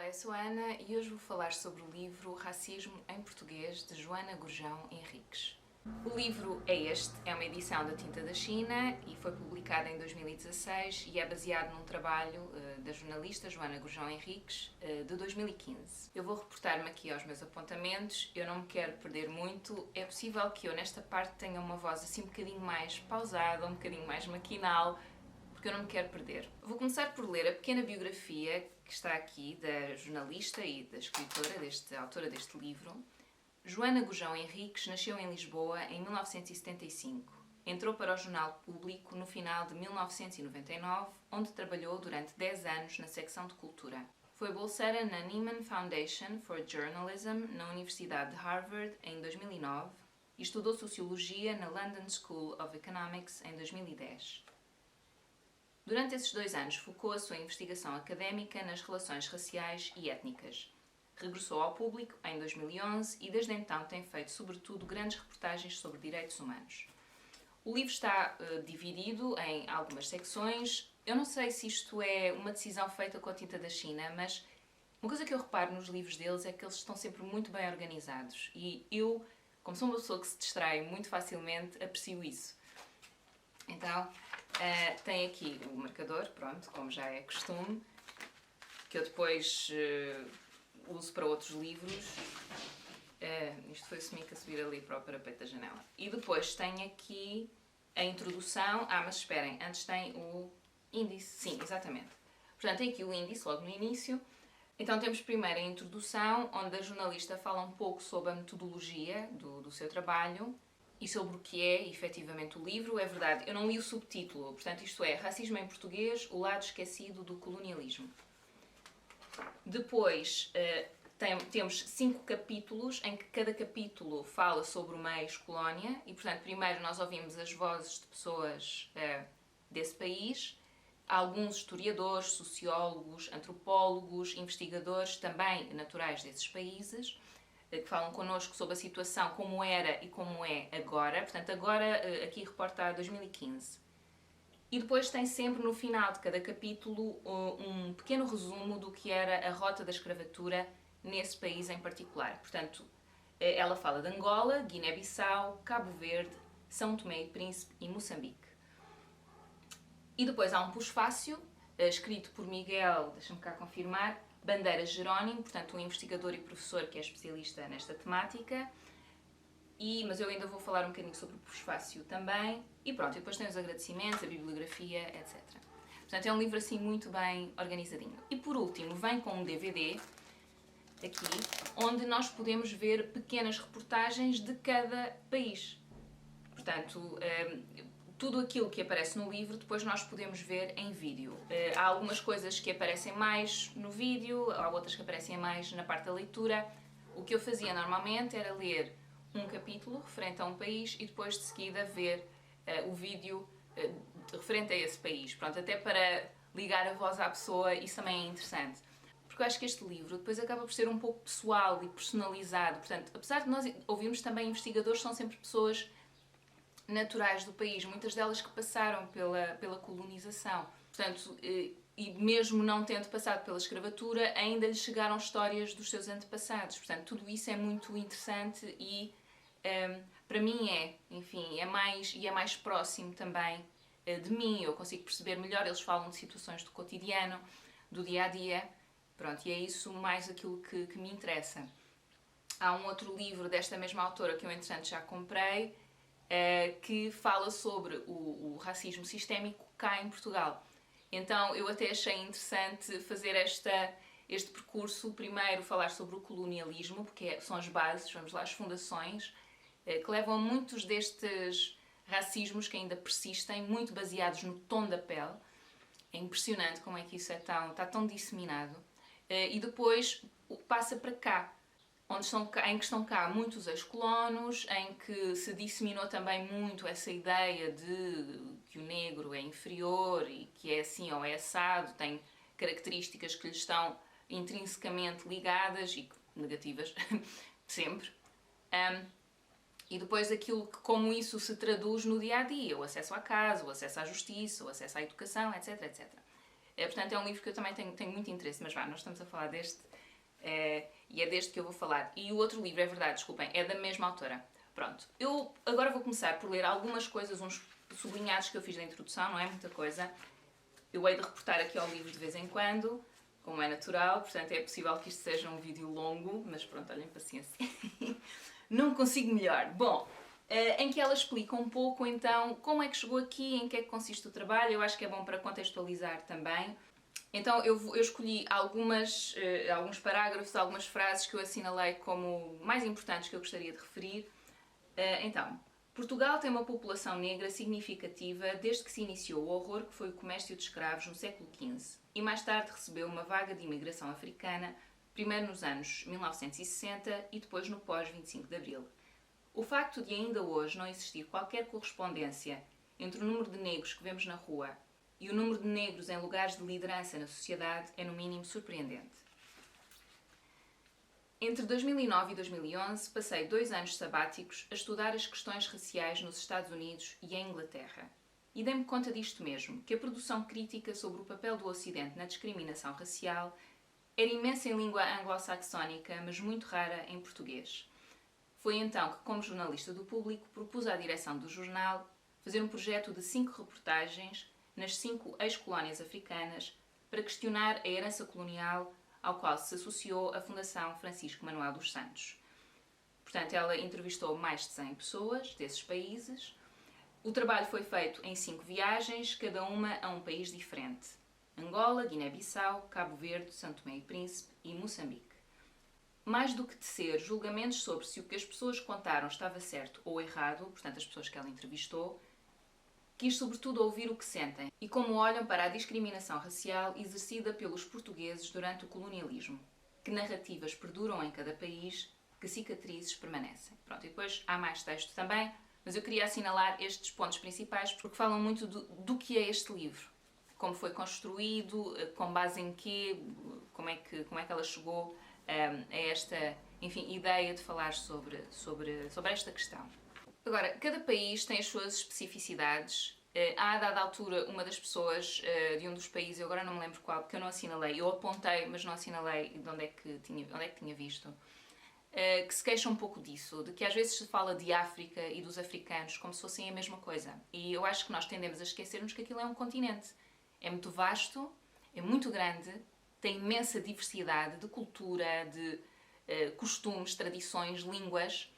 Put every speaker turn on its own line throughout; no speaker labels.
eu sou a Ana e hoje vou falar sobre o livro Racismo em Português, de Joana Gurjão Henriques. O livro é este, é uma edição da Tinta da China e foi publicado em 2016 e é baseado num trabalho da jornalista Joana Gurjão Henriques de 2015. Eu vou reportar-me aqui aos meus apontamentos, eu não me quero perder muito, é possível que eu nesta parte tenha uma voz assim um bocadinho mais pausada, um bocadinho mais maquinal, porque eu não me quero perder. Vou começar por ler a pequena biografia que está aqui da jornalista e da escritora, autora deste livro. Joana Gurjão Henriques nasceu em Lisboa em 1975. Entrou para o Jornal Público no final de 1999, onde trabalhou durante 10 anos na secção de cultura. Foi bolseira na Nieman Foundation for Journalism na Universidade de Harvard em 2009 e estudou Sociologia na London School of Economics em 2010. Durante esses 2 anos, focou a sua investigação académica nas relações raciais e étnicas. Regressou ao público em 2011 e desde então tem feito sobretudo grandes reportagens sobre direitos humanos. O livro está dividido em algumas secções. Eu não sei se isto é uma decisão feita com a tinta da China, mas uma coisa que eu reparo nos livros deles é que eles estão sempre muito bem organizados e eu, como sou uma pessoa que se distrai muito facilmente, aprecio isso. Então, tem aqui o marcador, pronto, como já é costume, que eu depois uso para outros livros. Isto foi Semica a subir ali para o parapeito da janela. E depois tem aqui a introdução. Mas esperem, antes tem o índice. Sim, exatamente. Portanto, tem aqui o índice logo no início. Então temos primeiro a introdução, onde a jornalista fala um pouco sobre a metodologia do seu trabalho e sobre o que é, efetivamente, o livro. É verdade, eu não li o subtítulo, portanto isto é Racismo em Português, o lado esquecido do colonialismo. Depois temos 5 capítulos, em que cada capítulo fala sobre uma ex-colónia e, portanto, primeiro nós ouvimos as vozes de pessoas desse país, alguns historiadores, sociólogos, antropólogos, investigadores também naturais desses países, que falam connosco sobre a situação como era e como é agora. Portanto, agora aqui reporta a 2015. E depois tem sempre no final de cada capítulo um pequeno resumo do que era a rota da escravatura nesse país em particular. Portanto, ela fala de Angola, Guiné-Bissau, Cabo Verde, São Tomé e Príncipe e Moçambique. E depois há um pós-fácil, escrito por Miguel, deixa-me cá confirmar, Bandeiras Jerónimo, portanto um investigador e professor que é especialista nesta temática, mas eu ainda vou falar um bocadinho sobre o pós-fácil também, e pronto, e depois tem os agradecimentos, a bibliografia, etc. Portanto é um livro assim muito bem organizadinho. E por último vem com um DVD, aqui, onde nós podemos ver pequenas reportagens de cada país. Portanto, tudo aquilo que aparece no livro depois nós podemos ver em vídeo. Há algumas coisas que aparecem mais no vídeo, há outras que aparecem mais na parte da leitura. O que eu fazia normalmente era ler um capítulo referente a um país e depois de seguida ver o vídeo referente a esse país. Pronto, até para ligar a voz à pessoa, isso também é interessante. Porque eu acho que este livro depois acaba por ser um pouco pessoal e personalizado. Portanto, apesar de nós ouvirmos também investigadores, são sempre pessoas naturais do país, muitas delas que passaram pela colonização. Portanto, e mesmo não tendo passado pela escravatura, ainda lhes chegaram histórias dos seus antepassados. Portanto, tudo isso é muito interessante e, para mim, é mais próximo também de mim. Eu consigo perceber melhor, eles falam de situações do cotidiano, do dia-a-dia. Pronto, e é isso mais aquilo que me interessa. Há um outro livro desta mesma autora que eu, entretanto, já comprei, que fala sobre o racismo sistémico cá em Portugal. Então eu até achei interessante fazer este percurso, primeiro falar sobre o colonialismo, porque são as bases, vamos lá, as fundações, que levam a muitos destes racismos que ainda persistem, muito baseados no tom da pele. É impressionante como é que isso está tão disseminado. E depois passa para cá, em que estão cá muitos ex-colonos, em que se disseminou também muito essa ideia de que o negro é inferior e que é assim ou é assado, tem características que lhe estão intrinsecamente ligadas e negativas, sempre. E depois como isso se traduz no dia-a-dia, o acesso à casa, o acesso à justiça, o acesso à educação, etc, etc. Portanto, é um livro que eu também tenho muito interesse, mas nós estamos a falar deste, e é deste que eu vou falar. E o outro livro, é verdade, desculpem, é da mesma autora. Pronto, eu agora vou começar por ler algumas coisas, uns sublinhados que eu fiz da introdução, não é muita coisa. Eu hei de reportar aqui ao livro de vez em quando, como é natural, portanto é possível que isto seja um vídeo longo, mas pronto, olhem, paciência. Não consigo melhor. Bom, em que ela explica um pouco então como é que chegou aqui, em que é que consiste o trabalho. Eu acho que é bom para contextualizar também. Então eu escolhi alguns parágrafos, algumas frases que eu assinalei como mais importantes que eu gostaria de referir. Então, Portugal tem uma população negra significativa desde que se iniciou o horror que foi o comércio de escravos no século XV e mais tarde recebeu uma vaga de imigração africana, primeiro nos anos 1960 e depois no pós-25 de Abril. O facto de ainda hoje não existir qualquer correspondência entre o número de negros que vemos na rua e o número de negros em lugares de liderança na sociedade é no mínimo surpreendente. Entre 2009 e 2011, passei 2 anos sabáticos a estudar as questões raciais nos Estados Unidos e em Inglaterra. E dei-me conta disto mesmo, que a produção crítica sobre o papel do Ocidente na discriminação racial era imensa em língua anglo-saxónica, mas muito rara em português. Foi então que, como jornalista do Público, propus à direção do jornal fazer um projeto de 5 reportagens nas 5 ex-colónias africanas para questionar a herança colonial ao qual se associou a Fundação Francisco Manuel dos Santos. Portanto, ela entrevistou mais de 100 pessoas desses países. O trabalho foi feito em 5 viagens, cada uma a um país diferente: Angola, Guiné-Bissau, Cabo Verde, São Tomé e Príncipe e Moçambique. Mais do que tecer julgamentos sobre se o que as pessoas contaram estava certo ou errado, portanto as pessoas que ela entrevistou, quis sobretudo ouvir o que sentem e como olham para a discriminação racial exercida pelos portugueses durante o colonialismo. Que narrativas perduram em cada país, que cicatrizes permanecem. Pronto, e depois há mais texto também, mas eu queria assinalar estes pontos principais porque falam muito do que é este livro. Como foi construído, com base em quê, como é que ela chegou a esta, enfim, ideia de falar sobre esta questão. Agora, cada país tem as suas especificidades. Há, a dada altura, uma das pessoas de um dos países, eu agora não me lembro qual, porque eu não assinalei, eu apontei, mas não assinalei de onde é que tinha visto, que se queixa um pouco disso, de que às vezes se fala de África e dos africanos como se fossem a mesma coisa. E eu acho que nós tendemos a esquecermos que aquilo é um continente. É muito vasto, é muito grande, tem imensa diversidade de cultura, de costumes, tradições, línguas,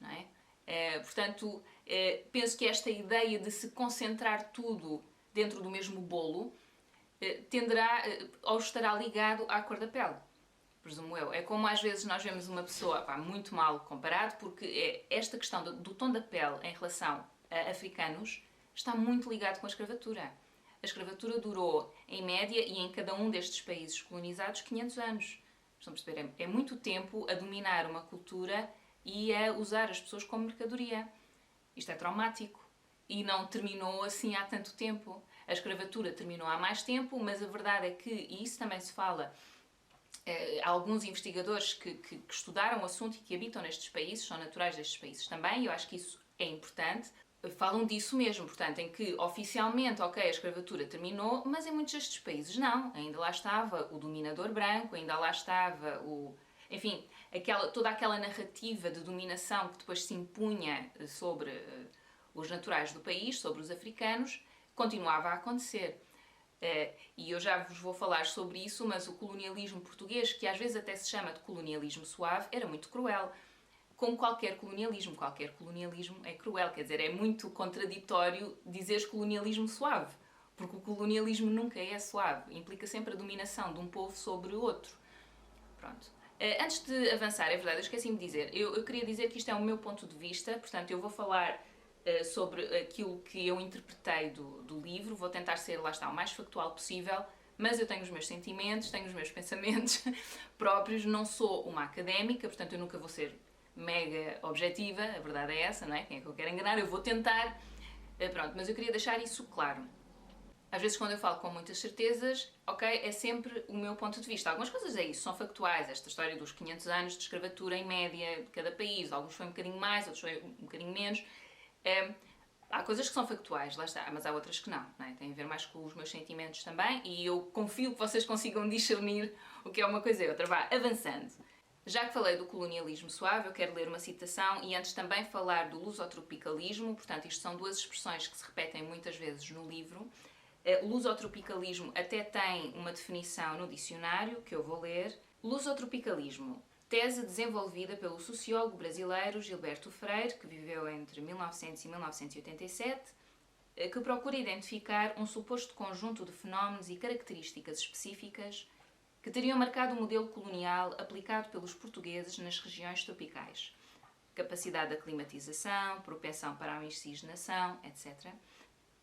não é? Portanto, penso que esta ideia de se concentrar tudo dentro do mesmo bolo tenderá ou estará ligado à cor da pele, presumo eu. É como às vezes nós vemos uma pessoa muito mal comparado, porque esta questão do tom da pele em relação a africanos está muito ligado com a escravatura. A escravatura durou, em média, e em cada um destes países colonizados, 500 anos. Estão a perceber? É muito tempo a dominar uma cultura e a usar as pessoas como mercadoria. Isto é traumático. E não terminou assim há tanto tempo. A escravatura terminou há mais tempo, mas a verdade é que, e isso também se fala, há alguns investigadores que estudaram o assunto e que habitam nestes países, são naturais destes países também, e eu acho que isso é importante, falam disso mesmo, portanto, em que oficialmente, ok, a escravatura terminou, mas em muitos destes países não. Ainda lá estava o dominador branco, ainda lá estava enfim, toda aquela narrativa de dominação que depois se impunha sobre os naturais do país, sobre os africanos, continuava a acontecer. E eu já vos vou falar sobre isso, mas o colonialismo português, que às vezes até se chama de colonialismo suave, era muito cruel. Como qualquer colonialismo é cruel, quer dizer, é muito contraditório dizeres colonialismo suave, porque o colonialismo nunca é suave, implica sempre a dominação de um povo sobre o outro. Pronto. Antes de avançar, é verdade, eu esqueci-me de dizer, eu queria dizer que isto é o meu ponto de vista, portanto eu vou falar sobre aquilo que eu interpretei do livro, vou tentar ser, lá está, o mais factual possível, mas eu tenho os meus sentimentos, tenho os meus pensamentos próprios, não sou uma académica, portanto eu nunca vou ser mega objetiva, a verdade é essa, não é? Quem é que eu quero enganar? Eu vou tentar, pronto, mas eu queria deixar isso claro. Às vezes quando eu falo com muitas certezas, ok, é sempre o meu ponto de vista. Algumas coisas é isso, são factuais, esta história dos 500 anos de escravatura em média de cada país, alguns foi um bocadinho mais, outros foi um bocadinho menos. Há coisas que são factuais, lá está, mas há outras que não é? Tem a ver mais com os meus sentimentos também e eu confio que vocês consigam discernir o que é uma coisa e outra. Vá, avançando. Já que falei do colonialismo suave, eu quero ler uma citação e antes também falar do lusotropicalismo, portanto isto são duas expressões que se repetem muitas vezes no livro. O lusotropicalismo até tem uma definição no dicionário, que eu vou ler. Lusotropicalismo, tese desenvolvida pelo sociólogo brasileiro Gilberto Freire, que viveu entre 1900 e 1987, que procura identificar um suposto conjunto de fenómenos e características específicas que teriam marcado o modelo colonial aplicado pelos portugueses nas regiões tropicais. Capacidade de aclimatização, propensão para a miscigenação, etc.,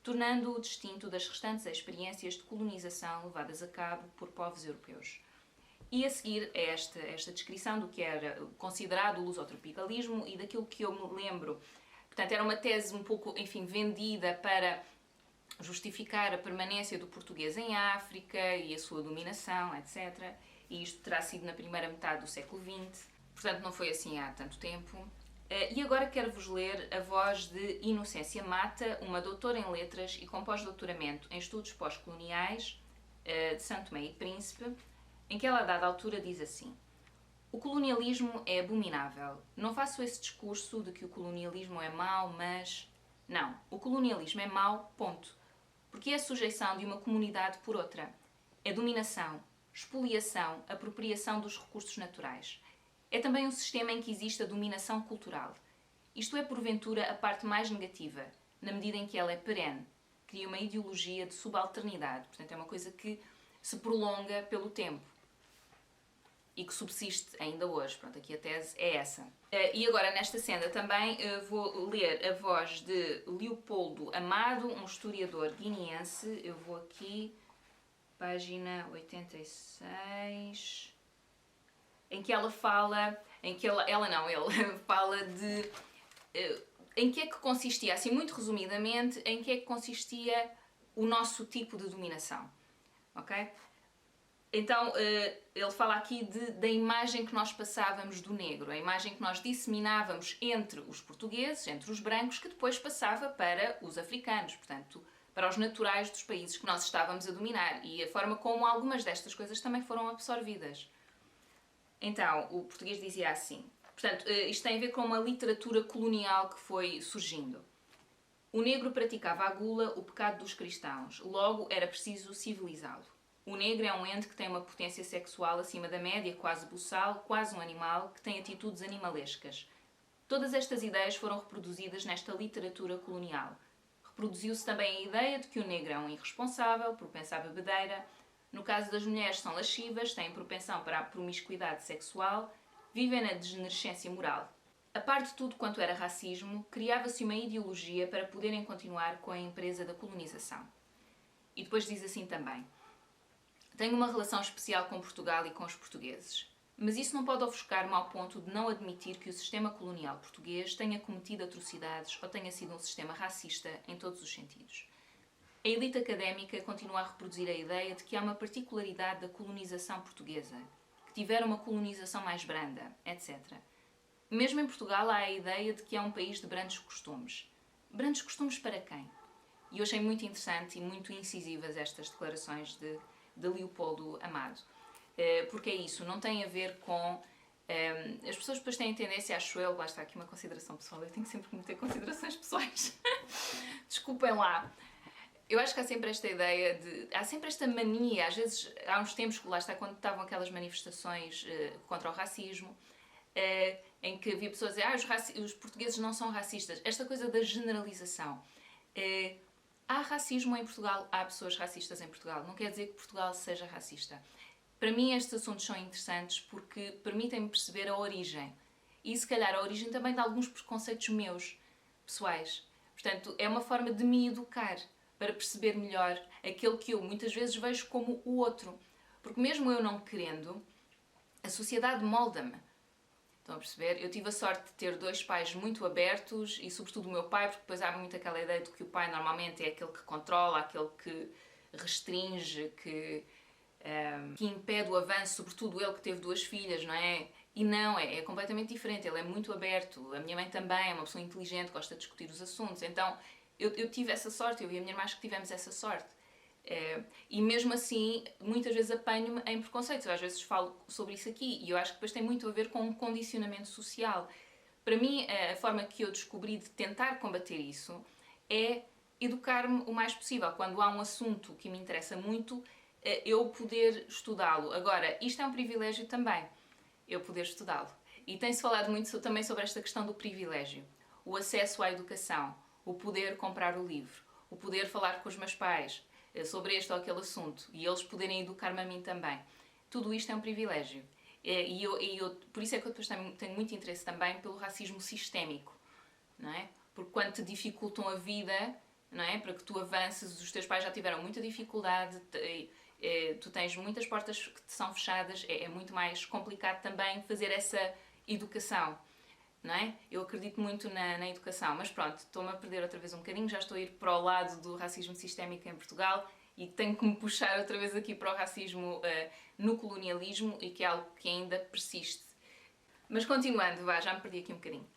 tornando-o distinto das restantes experiências de colonização levadas a cabo por povos europeus. E a seguir é esta descrição do que era considerado o lusotropicalismo e daquilo que eu me lembro. Portanto, era uma tese um pouco, enfim, vendida para justificar a permanência do português em África e a sua dominação, etc. E isto terá sido na primeira metade do século XX, portanto não foi assim há tanto tempo. E agora quero-vos ler a voz de Inocência Mata, uma doutora em Letras e com pós-doutoramento em Estudos Pós-Coloniais de São Tomé e Príncipe, em que ela a dada altura diz assim: o colonialismo é abominável. Não faço esse discurso de que o colonialismo é mau, mas... Não, o colonialismo é mau, ponto. Porque é a sujeição de uma comunidade por outra. É dominação, expoliação, apropriação dos recursos naturais. É também um sistema em que existe a dominação cultural. Isto é, porventura, a parte mais negativa, na medida em que ela é perene, cria uma ideologia de subalternidade, portanto é uma coisa que se prolonga pelo tempo e que subsiste ainda hoje. Pronto, aqui a tese é essa. E agora, nesta cena também, vou ler a voz de Leopoldo Amado, um historiador guineense. Eu vou aqui, página 86, em que ela fala, ele fala de em que é que consistia, assim muito resumidamente, em que é que consistia o nosso tipo de dominação, ok? Então, ele fala aqui da imagem que nós passávamos do negro, a imagem que nós disseminávamos entre os portugueses, entre os brancos, que depois passava para os africanos, portanto, para os naturais dos países que nós estávamos a dominar e a forma como algumas destas coisas também foram absorvidas. Então, o português dizia assim, portanto, isto tem a ver com uma literatura colonial que foi surgindo. O negro praticava a gula, o pecado dos cristãos, logo era preciso civilizá-lo. O negro é um ente que tem uma potência sexual acima da média, quase buçal, quase um animal, que tem atitudes animalescas. Todas estas ideias foram reproduzidas nesta literatura colonial. Reproduziu-se também a ideia de que o negro é um irresponsável, propenso à bebedeira. No caso das mulheres, são lascivas, têm propensão para a promiscuidade sexual, vivem na degenerescência moral. A par de tudo quanto era racismo, criava-se uma ideologia para poderem continuar com a empresa da colonização. E depois diz assim também: tenho uma relação especial com Portugal e com os portugueses, mas isso não pode ofuscar-me ao ponto de não admitir que o sistema colonial português tenha cometido atrocidades ou tenha sido um sistema racista em todos os sentidos. A elite académica continua a reproduzir a ideia de que há uma particularidade da colonização portuguesa, que tiveram uma colonização mais branda, etc. Mesmo em Portugal há a ideia de que é um país de brandos costumes. Brandos costumes para quem? E eu achei muito interessante e muito incisivas estas declarações de Leopoldo Amado. Porque é isso, não tem a ver com... as pessoas depois têm tendência, acho eu, lá está aqui uma consideração pessoal, eu tenho sempre que meter considerações pessoais. Desculpem lá. Eu acho que há sempre esta ideia há sempre esta mania, às vezes, há uns tempos, lá está, quando estavam aquelas manifestações contra o racismo, em que havia pessoas a dizer, os portugueses não são racistas. Esta coisa da generalização. Há racismo em Portugal, há pessoas racistas em Portugal. Não quer dizer que Portugal seja racista. Para mim estes assuntos são interessantes porque permitem-me perceber a origem. E se calhar a origem também de alguns preconceitos meus, pessoais. Portanto, é uma forma de me educar para perceber melhor aquele que eu muitas vezes vejo como o outro. Porque mesmo eu não querendo, a sociedade molda-me. Estão a perceber? Eu tive a sorte de ter dois pais muito abertos e sobretudo o meu pai, porque depois há muito aquela ideia de que o pai normalmente é aquele que controla, aquele que restringe, que impede o avanço, sobretudo ele que teve duas filhas, não é? E não, é completamente diferente, ele é muito aberto, a minha mãe também é uma pessoa inteligente, gosta de discutir os assuntos, então eu tive essa sorte, eu e a minha irmã acho que tivemos essa sorte. E mesmo assim, muitas vezes apanho-me em preconceitos. Eu às vezes falo sobre isso aqui e eu acho que depois tem muito a ver com um condicionamento social. Para mim, a forma que eu descobri de tentar combater isso é educar-me o mais possível. Quando há um assunto que me interessa muito, eu poder estudá-lo. Agora, isto é um privilégio também, eu poder estudá-lo. E tem-se falado muito também sobre esta questão do privilégio. O acesso à educação, o poder comprar o livro, o poder falar com os meus pais sobre este ou aquele assunto e eles poderem educar-me a mim também. Tudo isto é um privilégio. Por isso é que eu depois tenho muito interesse também pelo racismo sistémico, não é? Porque quando te dificultam a vida, não é? Para que tu avances, os teus pais já tiveram muita dificuldade, tu tens muitas portas que te são fechadas, é muito mais complicado também fazer essa educação, não é? Eu acredito muito na educação, mas pronto, estou-me a perder outra vez um bocadinho, já estou a ir para o lado do racismo sistémico em Portugal e tenho que me puxar outra vez aqui para o racismo no colonialismo e que é algo que ainda persiste. Mas continuando, já me perdi aqui um bocadinho.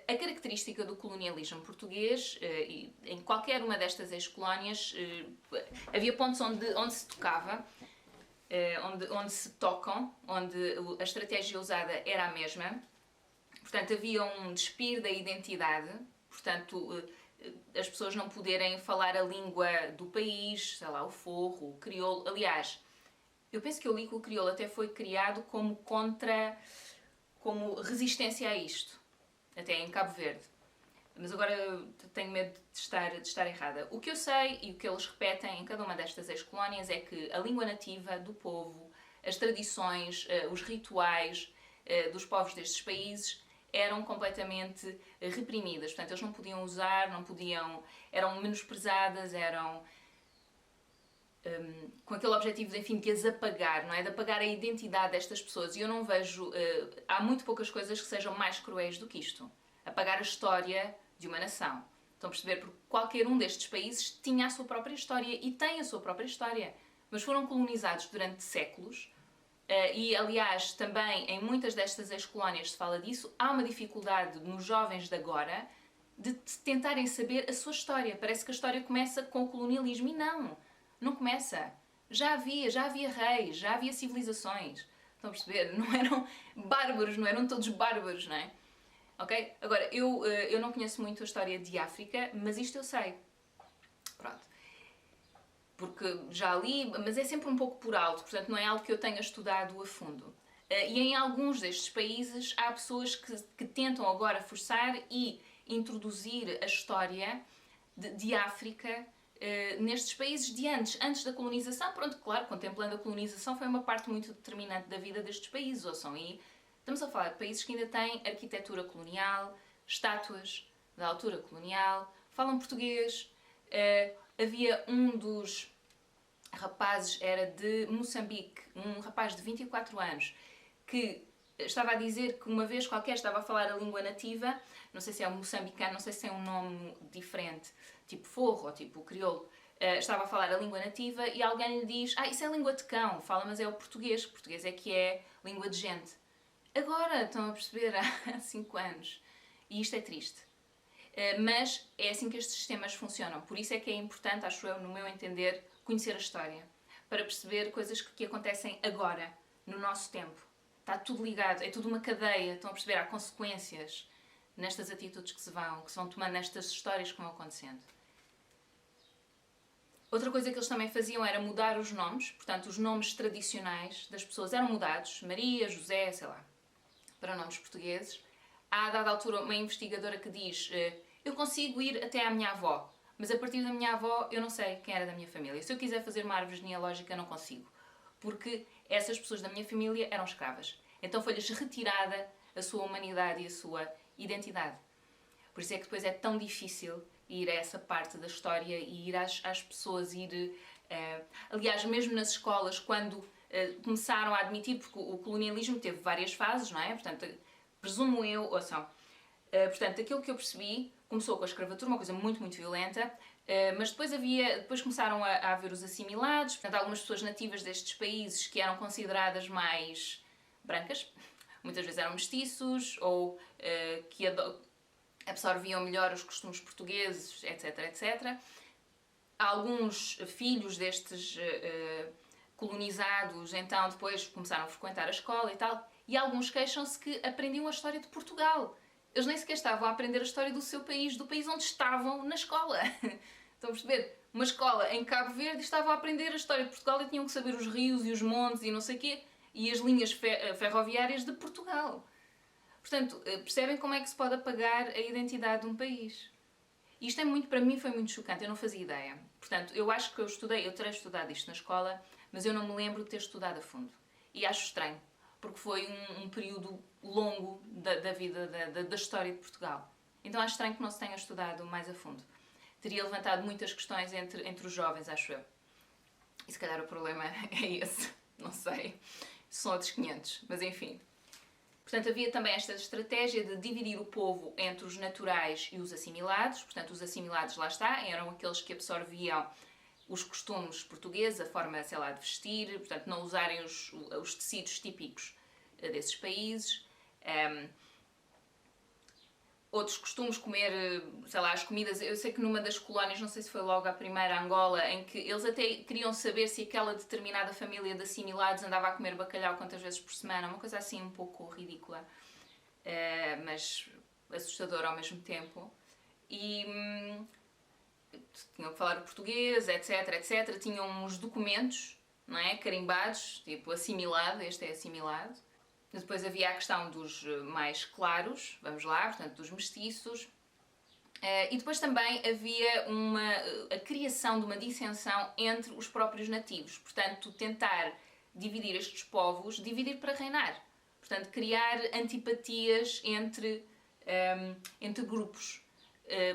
A característica do colonialismo português, em qualquer uma destas ex-colónias, havia pontos onde se tocava, onde se tocam, onde a estratégia usada era a mesma. Portanto, havia um despir da identidade, portanto, as pessoas não poderem falar a língua do país, sei lá, o forro, o crioulo. Aliás, eu penso que eu li que o crioulo até foi criado como resistência a isto, até em Cabo Verde. Mas agora tenho medo de estar errada. O que eu sei e o que eles repetem em cada uma destas ex-colónias é que a língua nativa do povo, as tradições, os rituais dos povos destes países eram completamente reprimidas. Portanto, eles não podiam usar, eram menosprezadas, eram com aquele objetivo de, enfim, de as apagar, não é? De apagar a identidade destas pessoas. E eu não vejo... há muito poucas coisas que sejam mais cruéis do que isto. Apagar a história de uma nação. Estão a perceber? Porque qualquer um destes países tinha a sua própria história e tem a sua própria história. Mas foram colonizados durante séculos e, aliás, também em muitas destas ex-colónias se fala disso. Há uma dificuldade nos jovens de agora de tentarem saber a sua história. Parece que a história começa com o colonialismo e não começa. Já havia reis, já havia civilizações. Estão a perceber? Não eram bárbaros, não eram todos bárbaros, não é? Ok? Agora, eu não conheço muito a história de África, mas isto eu sei. Pronto. Porque já li, mas é sempre um pouco por alto, portanto não é algo que eu tenha estudado a fundo. E em alguns destes países há pessoas que tentam agora forçar e introduzir a história de África nestes países de antes da colonização. Pronto, claro, contemplando a colonização foi uma parte muito determinante da vida destes países, ouçam, e estamos a falar de países que ainda têm arquitetura colonial, estátuas da altura colonial, falam português. Havia um dos rapazes, era de Moçambique, um rapaz de 24 anos, que estava a dizer que uma vez qualquer estava a falar a língua nativa, não sei se é um moçambicano, não sei se é um nome diferente, tipo forro ou tipo crioulo, estava a falar a língua nativa e alguém lhe diz: isso é língua de cão, fala, mas é o português é que é língua de gente. Agora, estão a perceber, há 5 anos. E isto é triste. Mas é assim que estes sistemas funcionam. Por isso é que é importante, acho eu, no meu entender, conhecer a história. Para perceber coisas que acontecem agora, no nosso tempo. Está tudo ligado, é tudo uma cadeia. Estão a perceber? Há consequências nestas atitudes que se vão tomando, nestas histórias que vão acontecendo. Outra coisa que eles também faziam era mudar os nomes. Portanto, os nomes tradicionais das pessoas eram mudados. Maria, José, sei lá, para nomes portugueses. Há, a dada altura, uma investigadora que diz: eu consigo ir até à minha avó, mas a partir da minha avó eu não sei quem era da minha família. Se eu quiser fazer uma árvore genealógica, não consigo, porque essas pessoas da minha família eram escravas. Então foi-lhes retirada a sua humanidade e a sua identidade. Por isso é que depois é tão difícil ir a essa parte da história e ir às pessoas, aliás, mesmo nas escolas, quando começaram a admitir, porque o colonialismo teve várias fases, não é? Portanto, presumo eu, ouçam, portanto, aquilo que eu percebi, começou com a escravatura, uma coisa muito, muito violenta, mas depois começaram a haver os assimilados, portanto, algumas pessoas nativas destes países que eram consideradas mais brancas, muitas vezes eram mestiços, ou absorviam melhor os costumes portugueses, etc, etc. Alguns filhos destes colonizados, então, depois começaram a frequentar a escola e tal, e alguns queixam-se que aprendiam a história de Portugal. Eles nem sequer estavam a aprender a história do seu país, do país onde estavam na escola. Estão a perceber? Uma escola em Cabo Verde estavam a aprender a história de Portugal e tinham que saber os rios e os montes e não sei o quê, e as linhas ferroviárias de Portugal. Portanto, percebem como é que se pode apagar a identidade de um país? Isto é muito, para mim foi muito chocante, eu não fazia ideia. Portanto, eu acho que eu terei estudado isto na escola, mas eu não me lembro de ter estudado a fundo. E acho estranho, porque foi um período longo da vida, da história de Portugal. Então acho estranho que não se tenha estudado mais a fundo. Teria levantado muitas questões entre os jovens, acho eu. E se calhar o problema é esse, não sei. São outros 500, mas enfim. Portanto, havia também esta estratégia de dividir o povo entre os naturais e os assimilados. Portanto, os assimilados, lá está, eram aqueles que absorviam os costumes portugueses, a forma, sei lá, de vestir, portanto, não usarem os tecidos típicos desses países. Outros costumes, comer, sei lá, as comidas. Eu sei que numa das colónias, não sei se foi logo a primeira, Angola, em que eles até queriam saber se aquela determinada família de assimilados andava a comer bacalhau quantas vezes por semana, uma coisa assim um pouco ridícula, mas assustadora ao mesmo tempo. E tinham que falar o português, etc, etc. Tinham uns documentos, não é, carimbados, tipo assimilado, este é assimilado. Depois havia a questão dos mais claros, vamos lá, portanto dos mestiços. E depois também havia a criação de uma dissensão entre os próprios nativos. Portanto, tentar dividir estes povos, dividir para reinar. Portanto, criar antipatias entre grupos.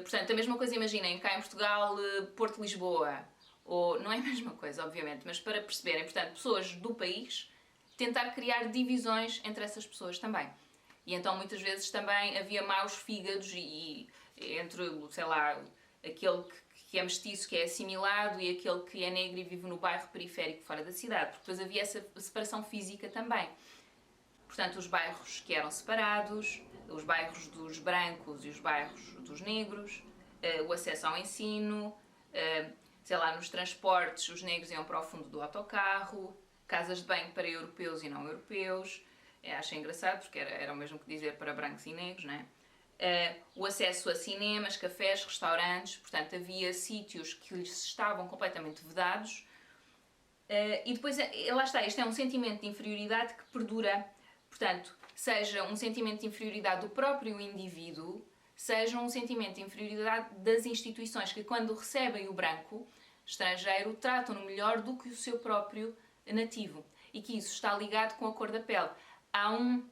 Portanto, a mesma coisa, imaginem, cá em Portugal, Porto Lisboa. Ou, não é a mesma coisa, obviamente, mas para perceberem, portanto, pessoas do país, tentar criar divisões entre essas pessoas também. E então muitas vezes também havia maus fígados e entre, sei lá, aquele que é mestiço, que é assimilado, e aquele que é negro e vive no bairro periférico fora da cidade, porque depois havia essa separação física também. Portanto, os bairros que eram separados, os bairros dos brancos e os bairros dos negros, o acesso ao ensino, sei lá, nos transportes os negros iam para o fundo do autocarro, casas de banho para europeus e não europeus. Achei engraçado, porque era o mesmo que dizer para brancos e negros, não é? O acesso a cinemas, cafés, restaurantes, portanto havia sítios que lhes estavam completamente vedados. E depois, lá está, este é um sentimento de inferioridade que perdura. Portanto, seja um sentimento de inferioridade do próprio indivíduo, seja um sentimento de inferioridade das instituições que, quando recebem o branco estrangeiro, tratam-no melhor do que o seu próprio nativo, e que isso está ligado com a cor da pele. Há um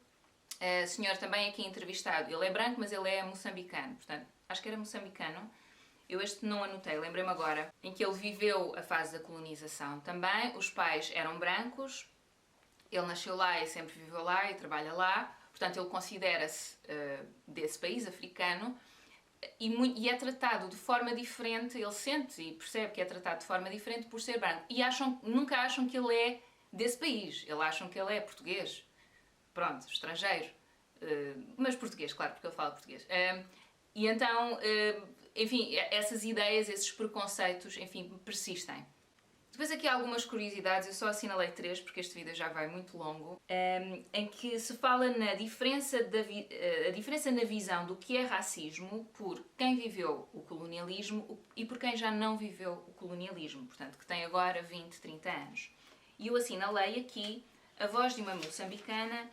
senhor também aqui entrevistado, ele é branco, mas ele é moçambicano, portanto, acho que era moçambicano, eu este não anotei, lembrei-me agora, em que ele viveu a fase da colonização também, os pais eram brancos, ele nasceu lá e sempre viveu lá e trabalha lá, portanto ele considera-se desse país africano, e é tratado de forma diferente, ele sente e percebe que é tratado de forma diferente por ser branco. E nunca acham que ele é desse país, eles acham que ele é português. Pronto, estrangeiro. Mas português, claro, porque ele fala português. E então, enfim, essas ideias, esses preconceitos, enfim, persistem. Depois aqui há algumas curiosidades, eu só assinalei 3 porque este vídeo já vai muito longo, em que se fala na diferença, a diferença na visão do que é racismo por quem viveu o colonialismo e por quem já não viveu o colonialismo, portanto, que tem agora 20, 30 anos. E eu assinalei aqui a voz de uma moçambicana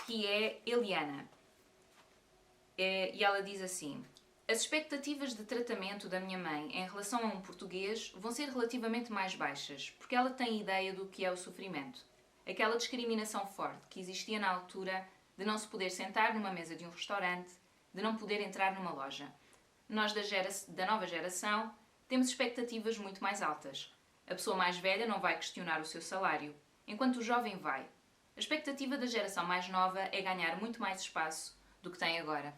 que é Eliana. E ela diz assim: as expectativas de tratamento da minha mãe em relação a um português vão ser relativamente mais baixas, porque ela tem ideia do que é o sofrimento. Aquela discriminação forte que existia na altura de não se poder sentar numa mesa de um restaurante, de não poder entrar numa loja. Nós da nova geração temos expectativas muito mais altas. A pessoa mais velha não vai questionar o seu salário, enquanto o jovem vai. A expectativa da geração mais nova é ganhar muito mais espaço do que tem agora.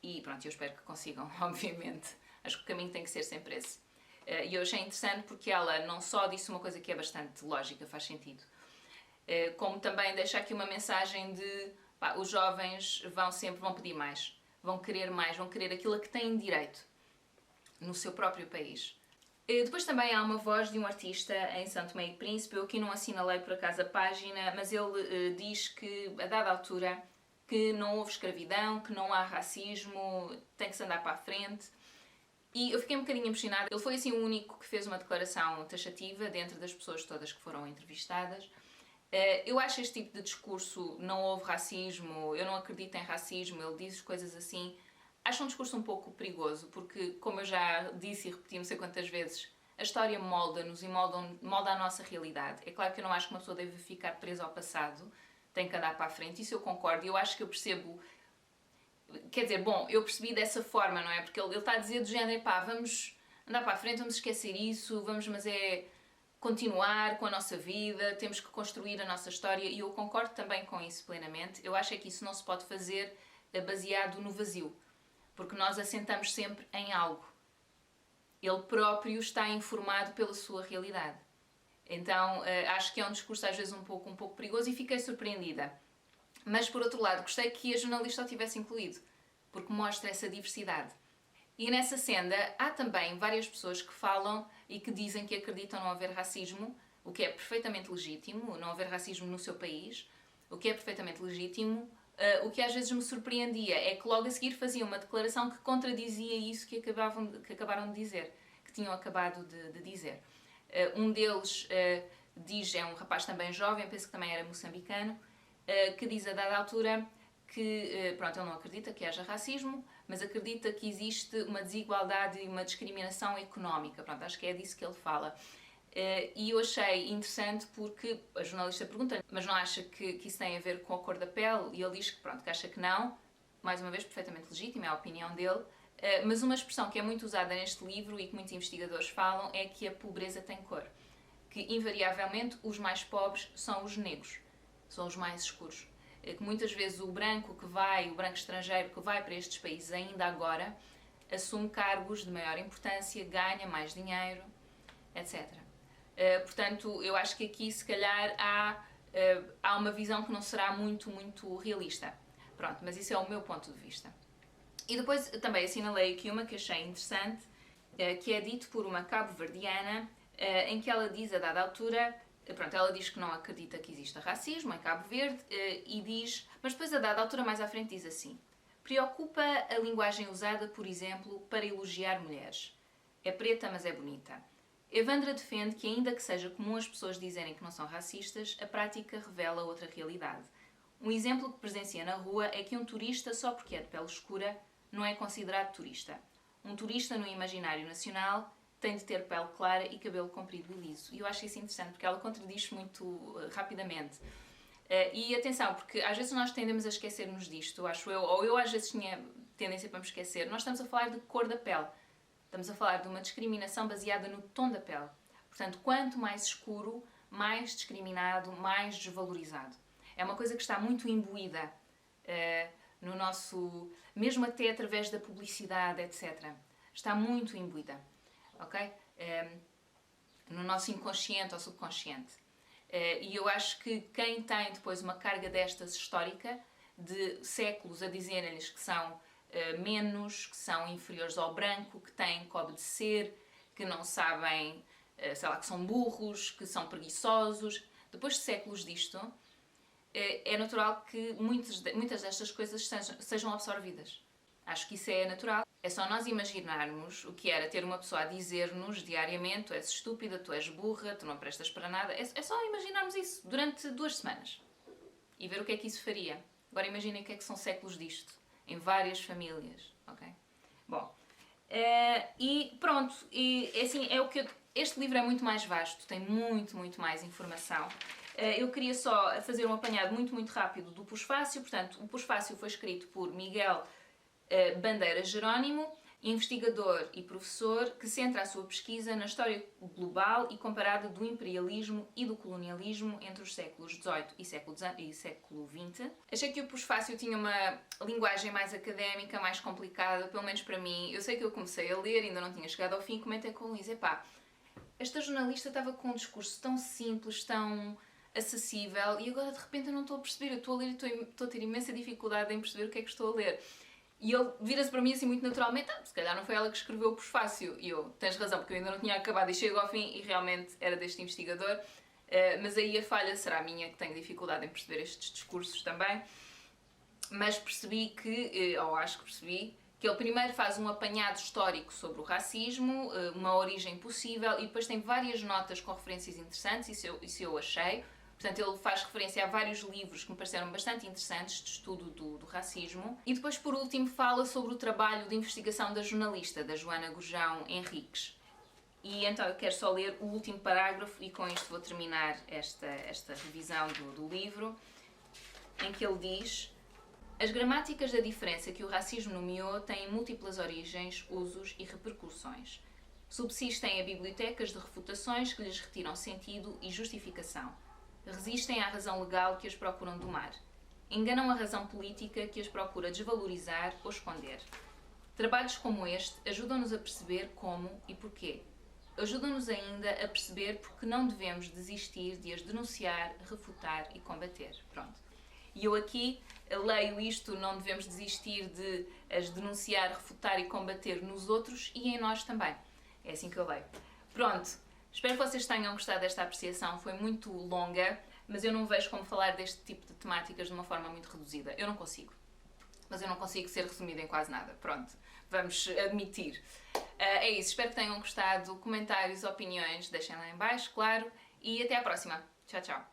E pronto, eu espero que consigam, obviamente. Acho que o caminho tem que ser sempre esse. E eu achei interessante porque ela não só disse uma coisa que é bastante lógica, faz sentido, como também deixa aqui uma mensagem de os jovens vão pedir mais. vão querer mais, vão querer aquilo a que têm direito no seu próprio país. Depois também há uma voz de um artista em São Tomé e Príncipe. Eu aqui não assinalei por acaso a página, mas ele diz que, a dada altura, que não houve escravidão, que não há racismo, tem que se andar para a frente. E eu fiquei um bocadinho impressionada. Ele foi assim o único que fez uma declaração taxativa dentre das pessoas todas que foram entrevistadas. Eu acho este tipo de discurso, não houve racismo, eu não acredito em racismo, ele diz coisas assim. Acho um discurso um pouco perigoso, porque, como eu já disse e repeti não sei quantas vezes, a história molda-nos e molda a nossa realidade. É claro que eu não acho que uma pessoa deve ficar presa ao passado, tem que andar para a frente, isso eu concordo, e eu acho que eu percebo. Quer dizer, bom, eu percebi dessa forma, não é? Porque ele está a dizer do género, pá, vamos andar para a frente, vamos esquecer isso, vamos, mas é continuar com a nossa vida, temos que construir a nossa história, e eu concordo também com isso plenamente. Eu acho é que isso não se pode fazer baseado no vazio, porque nós assentamos sempre em algo. Ele próprio está informado pela sua realidade. Então, acho que é um discurso às vezes um pouco perigoso e fiquei surpreendida. Mas, por outro lado, gostei que a jornalista o tivesse incluído, porque mostra essa diversidade. E nessa senda há também várias pessoas que falam e que dizem que acreditam não haver racismo, o que é perfeitamente legítimo, não haver racismo no seu país, o que é perfeitamente legítimo. O que às vezes me surpreendia é que logo a seguir faziam uma declaração que contradizia isso que acabaram de dizer, que tinham acabado de dizer. Um deles diz, é um rapaz também jovem, penso que também era moçambicano, que diz a dada altura que, pronto, ele não acredita que haja racismo, mas acredita que existe uma desigualdade e uma discriminação económica. Pronto, acho que é disso que ele fala. E eu achei interessante porque a jornalista pergunta, mas não acha que isso tem a ver com a cor da pele? E ele diz que, pronto, que acha que não. Mais uma vez, perfeitamente legítima, é a opinião dele. Mas uma expressão que é muito usada neste livro e que muitos investigadores falam é que a pobreza tem cor. Que, invariavelmente, os mais pobres são os negros. São os mais escuros. Que muitas vezes o branco estrangeiro que vai para estes países ainda agora, assume cargos de maior importância, ganha mais dinheiro, etc. Portanto, eu acho que aqui se calhar há uma visão que não será muito realista. Pronto, mas isso é o meu ponto de vista. E depois também assinalei aqui uma que achei interessante, que é dito por uma cabo-verdiana, em que ela diz a dada altura, pronto, ela diz que não acredita que exista racismo em Cabo Verde e diz, mas depois a dada altura mais à frente diz assim: preocupa a linguagem usada, por exemplo, para elogiar mulheres. É preta, mas é bonita. Evandra defende que, ainda que seja comum as pessoas dizerem que não são racistas, a prática revela outra realidade. Um exemplo que presencia na rua é que um turista, só porque é de pele escura, não é considerado turista. Um turista no imaginário nacional tem de ter pele clara e cabelo comprido e liso. E eu acho isso interessante, porque ela contradiz muito rapidamente. E atenção, porque às vezes nós tendemos a esquecer-nos disto, acho eu, ou eu às vezes tinha tendência para me esquecer. Nós estamos a falar de cor da pele. Estamos a falar de uma discriminação baseada no tom da pele. Portanto, quanto mais escuro, mais discriminado, mais desvalorizado. É uma coisa que está muito imbuída no nosso... mesmo até através da publicidade, etc. Está muito imbuída. Ok? No nosso inconsciente ou subconsciente. E eu acho que quem tem depois uma carga destas histórica, de séculos a dizerem-lhes que são menos, que são inferiores ao branco, que têm que obedecer, que não sabem, sei lá, que são burros, que são preguiçosos. Depois de séculos disto, é natural que muitas destas coisas sejam absorvidas. Acho que isso é natural. É só nós imaginarmos o que era ter uma pessoa a dizer-nos diariamente: tu és estúpida, tu és burra, tu não prestas para nada. É só imaginarmos isso durante 2 semanas e ver o que é que isso faria. Agora imaginem o que é que são séculos disto, em várias famílias, ok? Bom, e pronto, e assim, este livro é muito mais vasto, tem muito mais informação. Eu queria só fazer um apanhado muito rápido do Pós-Fácil. Portanto, o Pós-Fácil foi escrito por Miguel Bandeira Jerónimo, investigador e professor que centra a sua pesquisa na história global e comparada do imperialismo e do colonialismo entre os séculos XVIII e século XX. Achei que o Pós-Fácil tinha uma linguagem mais académica, mais complicada, pelo menos para mim. Eu sei que eu comecei a ler, ainda não tinha chegado ao fim, e comentei com o Luís: epá, esta jornalista estava com um discurso tão simples, tão acessível, e agora de repente eu não estou a perceber, eu estou a ler e estou a ter imensa dificuldade em perceber o que é que estou a ler. E ele vira-se para mim assim muito naturalmente, se calhar não foi ela que escreveu o prefácio. E eu, tens razão, porque eu ainda não tinha acabado e chego ao fim e realmente era deste investigador. Mas aí a falha será minha, que tenho dificuldade em perceber estes discursos também. Mas percebi que, ou acho que percebi, que ele primeiro faz um apanhado histórico sobre o racismo, uma origem possível, e depois tem várias notas com referências interessantes, isso eu achei. Portanto, ele faz referência a vários livros que me pareceram bastante interessantes de estudo do racismo. E depois, por último, fala sobre o trabalho de investigação da jornalista, da Joana Gurjão Henriques. E então eu quero só ler o último parágrafo e com isto vou terminar esta revisão do livro, em que ele diz: as gramáticas da diferença que o racismo nomeou têm múltiplas origens, usos e repercussões. Subsistem a bibliotecas de refutações que lhes retiram sentido e justificação. Resistem à razão legal que as procuram domar. Enganam a razão política que as procura desvalorizar ou esconder. Trabalhos como este ajudam-nos a perceber como e porquê. Ajudam-nos ainda a perceber porque não devemos desistir de as denunciar, refutar e combater. Pronto. E eu aqui leio isto, não devemos desistir de as denunciar, refutar e combater nos outros e em nós também. É assim que eu leio. Pronto. Espero que vocês tenham gostado desta apreciação, foi muito longa, mas eu não vejo como falar deste tipo de temáticas de uma forma muito reduzida. Eu não consigo. Mas eu não consigo ser resumida em quase nada. Pronto, vamos admitir. É isso, espero que tenham gostado. Comentários, opiniões, deixem lá em baixo, claro. E até à próxima. Tchau, tchau.